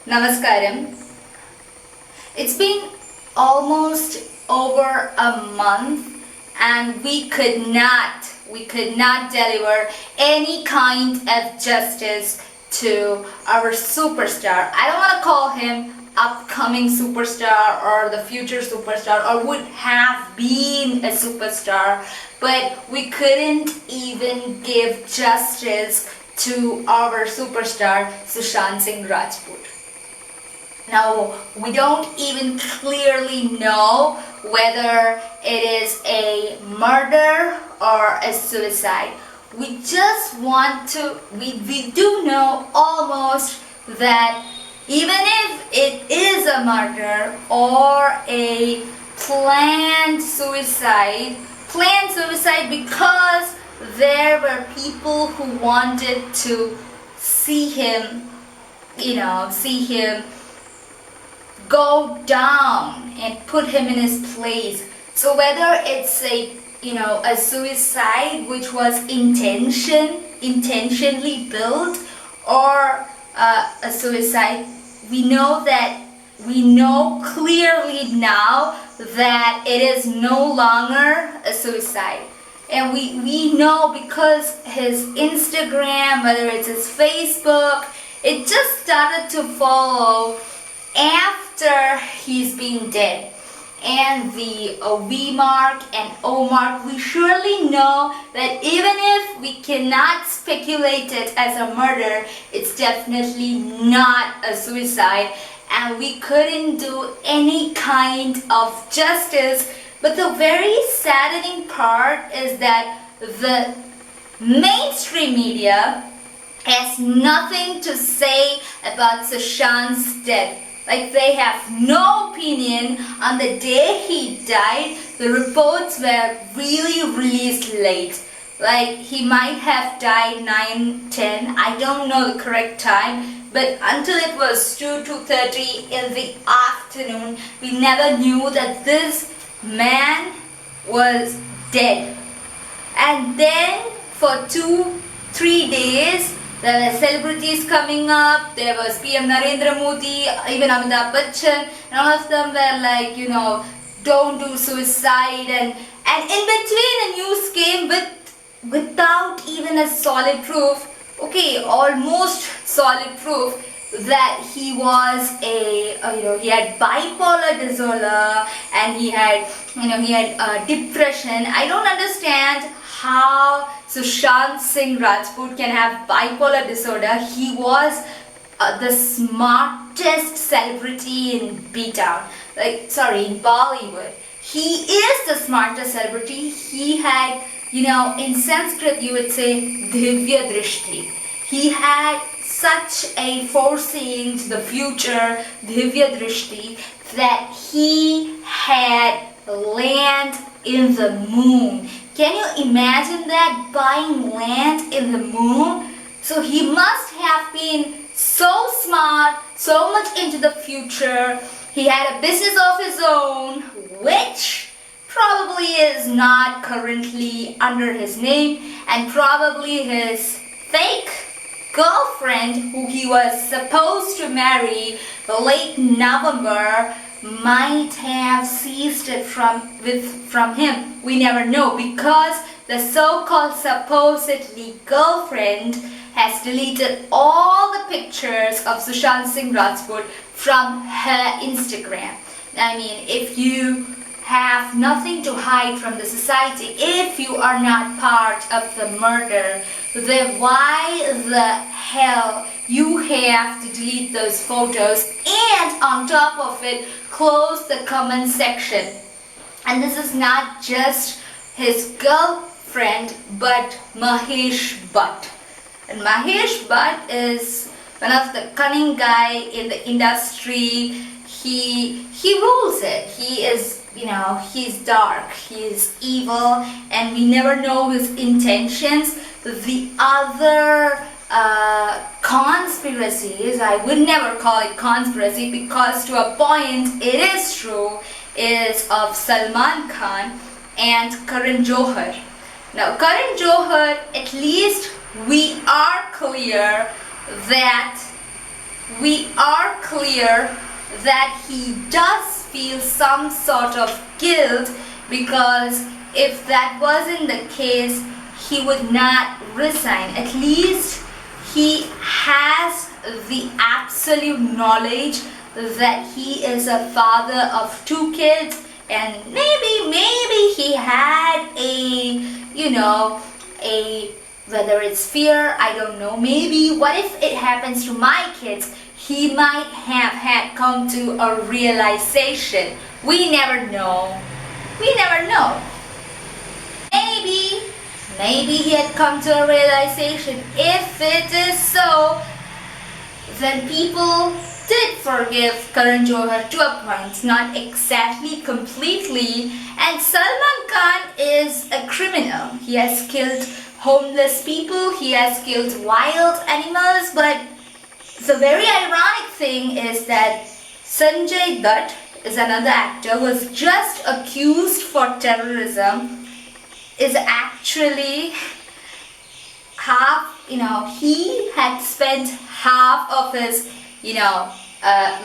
Namaskaram. It's been almost over a month and we could not deliver any kind of justice to our superstar. I don't want to call him upcoming superstar or the future superstar or would have been a superstar, but we couldn't even give justice to our superstar Sushant Singh Rajput. Now, we don't even clearly know whether it is a murder or a suicide. We just want to, we do know almost that even if it is a murder or a planned suicide because there were people who wanted to see him, see him go down and put him in his place. So whether it's a suicide which was intentionally built or a suicide, we know clearly now that it is no longer a suicide. And we know because his Instagram, whether it's his Facebook, it just started to follow after he's been dead. And the V mark and O mark, we surely know that even if we cannot speculate it as a murder, it's definitely not a suicide, and we couldn't do any kind of justice. But the very saddening part is that the mainstream media has nothing to say about Sushant's death. Like, they have no opinion on the day he died. The reports were really released late. Like, he might have died 9-10, I don't know the correct time, but until it was 2:30 in the afternoon, we never knew that this man was dead. And then for 2-3 days, there were celebrities coming up. There was PM Narendra Modi, even Amitabh Bachchan, and all of them were like, don't do suicide. And in between, the news came without even a solid proof, almost solid proof, that he was he had bipolar disorder and he had depression. I don't understand how Sushant Singh Rajput can have bipolar disorder. He was the smartest celebrity in in Bollywood. He is the smartest celebrity. He had, in Sanskrit you would say Divya Drishti. He had such a foreseeing to the future, Divya Drishti, that he had land in the moon. Can you imagine that, buying land in the moon? So he must have been so smart, so much into the future. He had a business of his own, which probably is not currently under his name, and probably his fake girlfriend, who he was supposed to marry late November, might have seized it from him. We never know, because the so-called supposedly girlfriend has deleted all the pictures of Sushant Singh Rajput from her Instagram. I mean, if you have nothing to hide from the society, if you are not part of the murder, then why the hell you have to delete those photos and on top of it close the comment section? And this is not just his girlfriend but Mahesh Bhatt. And Mahesh Bhatt is one of the cunning guy in the industry. He rules it. He is, he's dark, he's evil, and we never know his intentions. The other conspiracies, I would never call it conspiracy because to a point it is true, is of Salman Khan and Karan Johar. Now, Karan Johar, at least we are clear that we are clear that he does feel some sort of guilt, because if that wasn't the case, he would not resign. At least he has the absolute knowledge that he is a father of 2 kids, and maybe he had a whether it's fear, I don't know, maybe what if it happens to my kids, he might have had come to a realization. We never know. We never know. Maybe he had come to a realization. If it is so, then people did forgive Karan Johar to a point, not exactly completely. And Salman Khan is a criminal. He has killed homeless people, he has killed wild animals, but the very ironic thing is that Sanjay Dutt is another actor who was just accused for terrorism, is actually he had spent half of his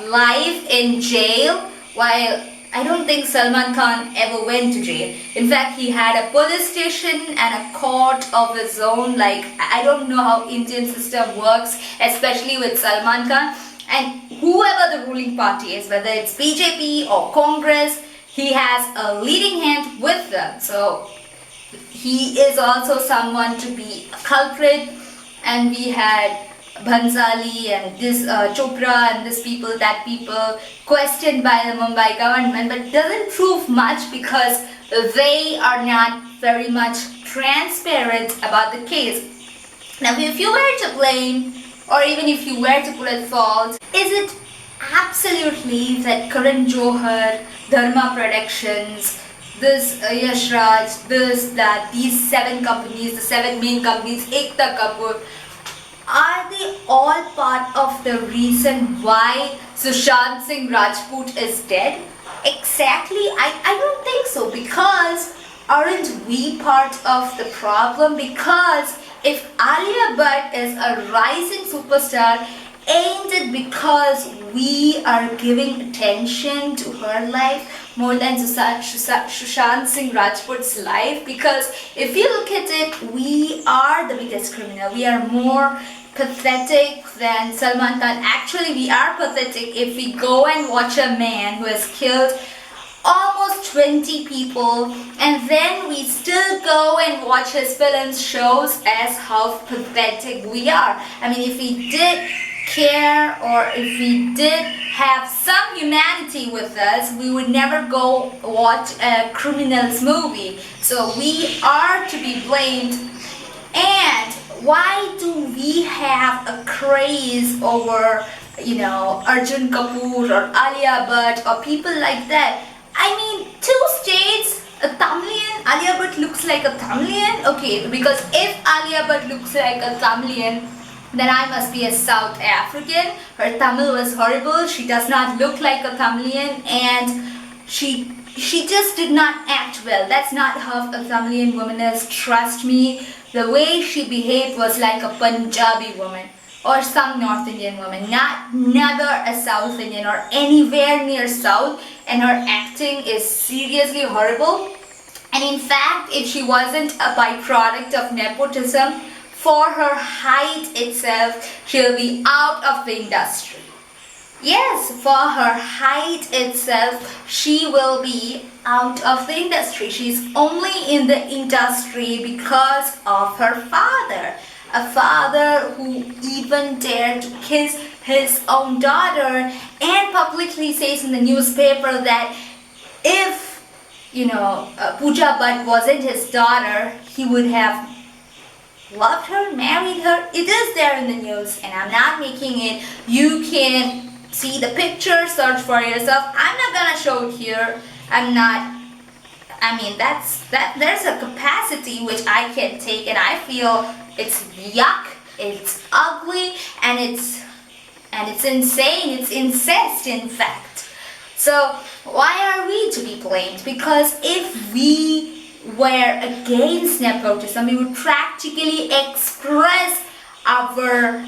life in jail, while I don't think Salman Khan ever went to jail. In fact, he had a police station and a court of his own. Like, I don't know how Indian system works, especially with Salman Khan. And whoever the ruling party is, whether it's BJP or Congress, he has a leading hand with them. So he is also someone to be a culprit. And we had Bhansali and this Chopra and this people, that people questioned by the Mumbai government, but doesn't prove much because they are not very much transparent about the case. Now, if you were to blame, or even if you were to put at fault, is it absolutely that Karan Johar, Dharma Productions, this Yash Raj, this, that, these 7 companies, the 7 main companies, Ekta Kapoor, are they all part of the reason why Sushant Singh Rajput is dead? Exactly, I don't think so, because aren't we part of the problem? Because if Alia Bhatt is a rising superstar, ain't it because we are giving attention to her life more than Sushant Singh Rajput's life? Because if you look at it, we are the biggest criminal. We are more pathetic than Salman Khan. Actually, we are pathetic if we go and watch a man who has killed almost 20 people, and then we still go and watch his films, shows as how pathetic we are. I mean, if we did care, or if we did have some humanity with us, we would never go watch a criminal's movie. So we are to be blamed. And why do we have a craze over Arjun Kapoor or Alia Bhatt or people like that? I mean, 2 states, a Tamilian, Alia Bhatt looks like a Tamilian. Okay, because if Alia Bhatt looks like a Tamilian, then I must be a South African. Her Tamil was horrible. She does not look like a Tamilian, and she just did not act well. That's not how a Tamilian woman is. Trust me, the way she behaved was like a Punjabi woman or some North Indian woman, never a South Indian or anywhere near South, and her acting is seriously horrible. And in fact, if she wasn't a byproduct of nepotism, for her height itself, she'll be out of the industry. Yes, for her height itself, she will be out of the industry. She's only in the industry because of her father. A father who even dared to kiss his own daughter and publicly says in the newspaper that if, Pooja Bhatt wasn't his daughter, he would have loved her, married her. It is there in the news, and I'm not making it. You can see the picture, search for yourself. I'm not gonna show it here. There's a capacity which I can take, and I feel it's yuck, it's ugly, and it's insane. It's incest, in fact. So why are we to be blamed? Because if we were against nepotism, we would practically express our,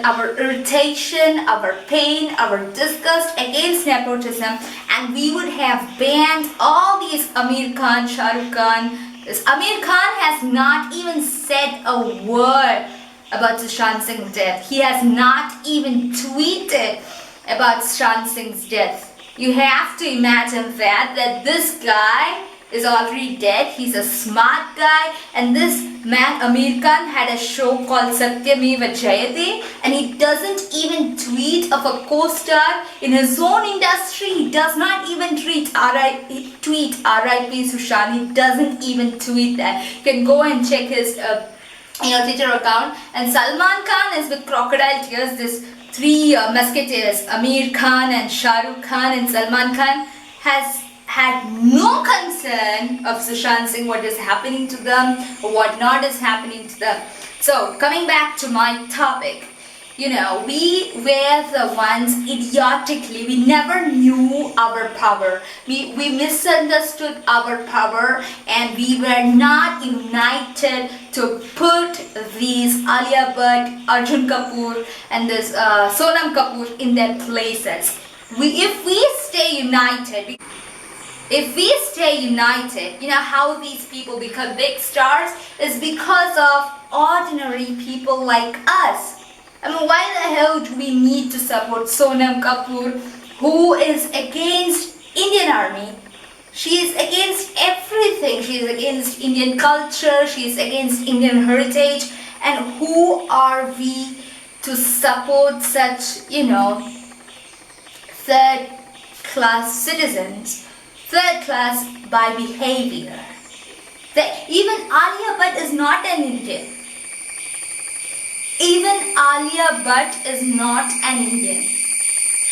our irritation, our pain, our disgust against nepotism, and we would have banned all these Amir Khan, Shah Rukh Khan. This Amir Khan has not even said a word about Sushant Singh's death. He has not even tweeted about Sushant Singh's death. You have to imagine that this guy is already dead. He's a smart guy, and this man Amir Khan had a show called Satyameva Jayate, and he doesn't even tweet of a co-star in his own industry. He does not even tweet R.I.P. Sushant. He doesn't even tweet that. You can go and check his Twitter account. And Salman Khan is with crocodile tears. This three musketeers, Amir Khan and Shah Rukh Khan and Salman Khan, has had no concern of Sushant Singh, what is happening to them or what not is happening to them. So coming back to my topic, we were the ones idiotically, we never knew our power. We misunderstood our power, and we were not united to put these Alia Bhatt, Arjun Kapoor and this Sonam Kapoor in their places. If we stay united, how these people become big stars is because of ordinary people like us. I mean, why the hell do we need to support Sonam Kapoor, who is against Indian Army? She is against everything. She is against Indian culture. She is against Indian heritage. And who are we to support such, third-class citizens? Third class by behavior. Even Alia Bhatt is not an Indian. Even Alia Bhatt is not an Indian.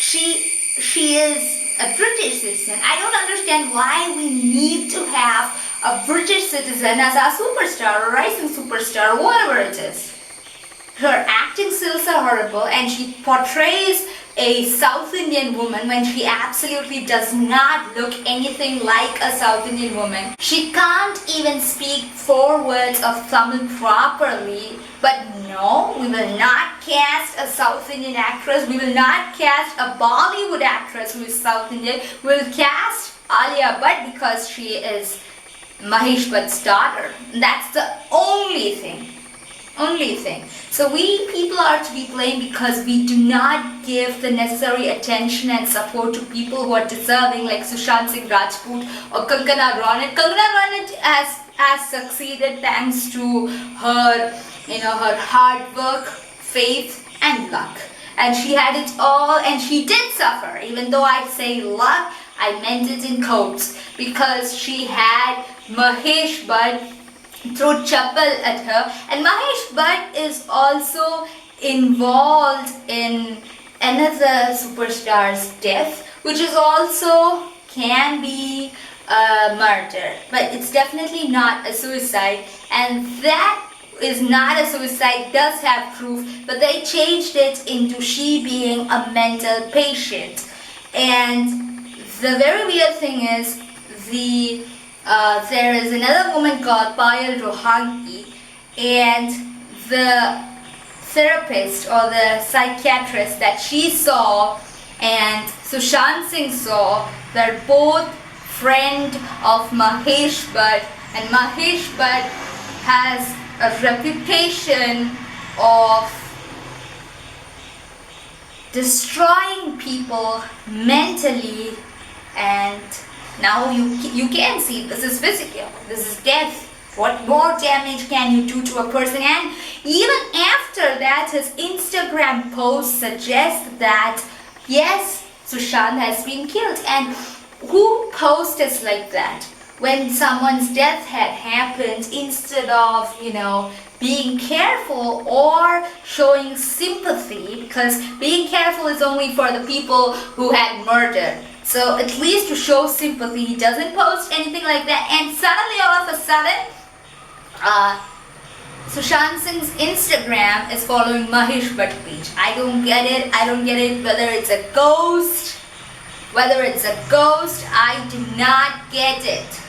She is a British citizen. I don't understand why we need to have a British citizen as our superstar or rising superstar or whatever it is. Her acting skills are horrible, and she portrays a South Indian woman when she absolutely does not look anything like a South Indian woman. She can't even speak 4 words of Tamil properly. But no, we will not cast a South Indian actress. We will not cast a Bollywood actress who is South Indian. We will cast Alia Bhatt because she is Mahesh Bhatt's daughter. That's the only thing. So we people are to be blamed because we do not give the necessary attention and support to people who are deserving, like Sushant Singh Rajput or Kangana Ranaut. Kangana Ranaut has succeeded thanks to her, her hard work, faith and luck. And she had it all, and she did suffer. Even though I say luck, I meant it in quotes, because she had Mahesh Bhatt throw chappal at her, and Mahesh Bhatt is also involved in another superstar's death, which is also can be a murder, but it's definitely not a suicide, and that is not a suicide, does have proof, but they changed it into she being a mental patient. And the very weird thing is there is another woman called Payal Rohangi, and the therapist or the psychiatrist that she saw and Sushant Singh saw, they're both friend of Mahesh Bhatt, and Mahesh Bhatt has a reputation of destroying people mentally, and now you can see this is physical, this is death. What more damage can you do to a person? And even after that, his Instagram post suggests that yes, Sushant has been killed. And who posts like that? When someone's death had happened, instead of, being careful or showing sympathy, because being careful is only for the people who had murdered. So at least to show sympathy, he doesn't post anything like that. And suddenly, all of a sudden, Sushant Singh's Instagram is following Mahesh Bhatt page. I don't get it. Whether it's a ghost, I do not get it.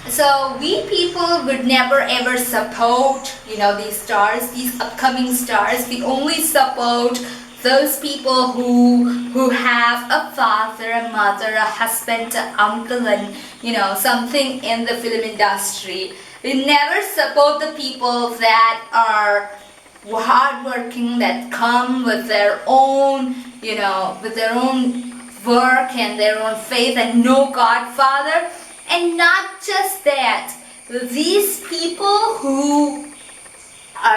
So we people would never ever support, these stars, these upcoming stars. We only support those people who have a father, a mother, a husband, an uncle, and something in the film industry. We never support the people that are hardworking, that come with their own, with their own work and their own faith and no Godfather. And not just that, these people who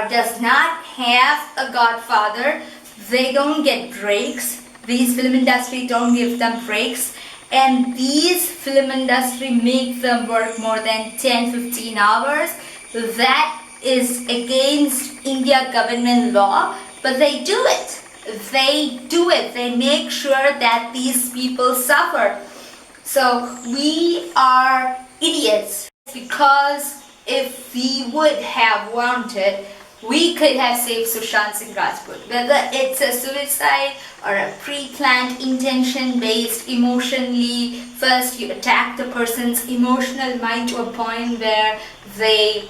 does not have a Godfather, they don't get breaks. These film industry don't give them breaks, and these film industry make them work more than 10-15 hours. That is against India government law, but they do it. They make sure that these people suffer. So we are idiots, because if we would have wanted, we could have saved Sushant Singh Rajput. Whether it's a suicide or a pre-planned, intention-based, emotionally, first you attack the person's emotional mind to a point where they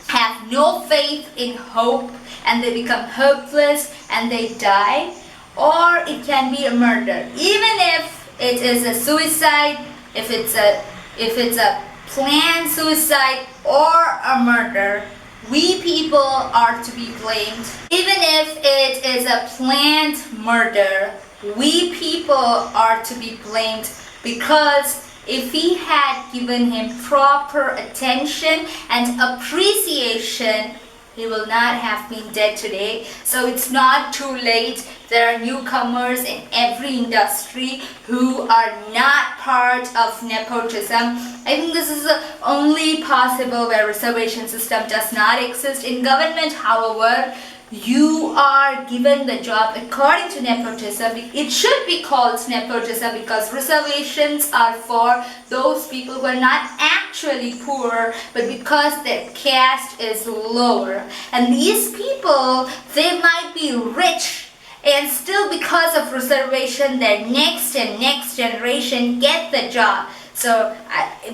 have no faith in hope and they become hopeless and they die, or it can be a murder. Even if it is a suicide, if it's a planned suicide or a murder, we people are to be blamed. Even if it is a planned murder, we people are to be blamed, because if we had given him proper attention and appreciation, he will not have been dead today. So it's not too late. There are newcomers in every industry who are not part of nepotism. I think this is only possible where reservation system does not exist. In government, however, you are given the job according to nepotism. It should be called nepotism because reservations are for those people who are not actually poor, but because their caste is lower. And these people, they might be rich, and still because of reservation, their next and next generation get the job. So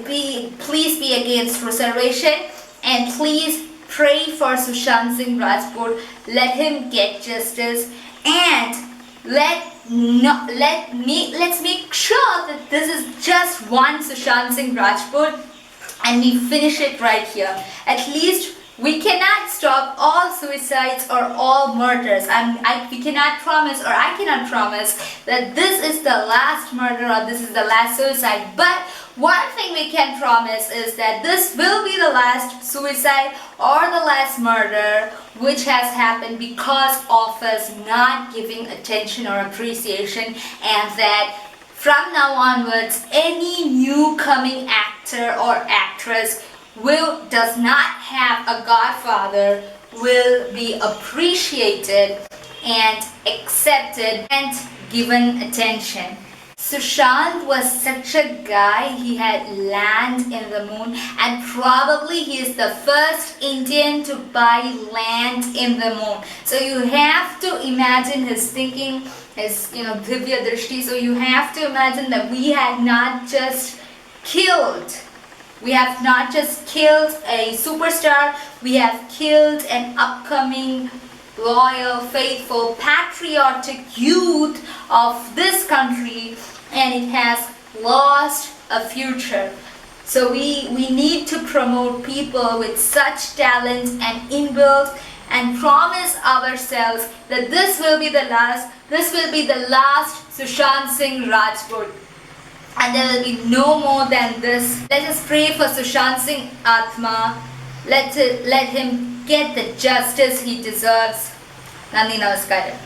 please be against reservation, and please pray for Sushant Singh Rajput. Let him get justice, and let's make sure that this is just one Sushant Singh Rajput, and we finish it right here. At least we cannot stop all suicides or all murders. We cannot promise, or I cannot promise, that this is the last murder or this is the last suicide. But one thing we can promise is that this will be the last suicide or the last murder which has happened because of us not giving attention or appreciation, and that from now onwards, any new coming actor or actress does not have a Godfather will be appreciated and accepted and given attention. Sushant was such a guy. He had land in the moon, and probably he is the first Indian to buy land in the moon. So you have to imagine his thinking, his Divya Drishti. So you have to imagine that we have not just killed a superstar, we have killed an upcoming, loyal, faithful, patriotic youth of this country, and it has lost a future. So we need to promote people with such talent and inbuilt, and promise ourselves that this will be the last Sushant Singh Rajput. And there will be no more than this. Let us pray for Sushant Singh Atma. Let him get the justice he deserves. Nandi Namaskaram.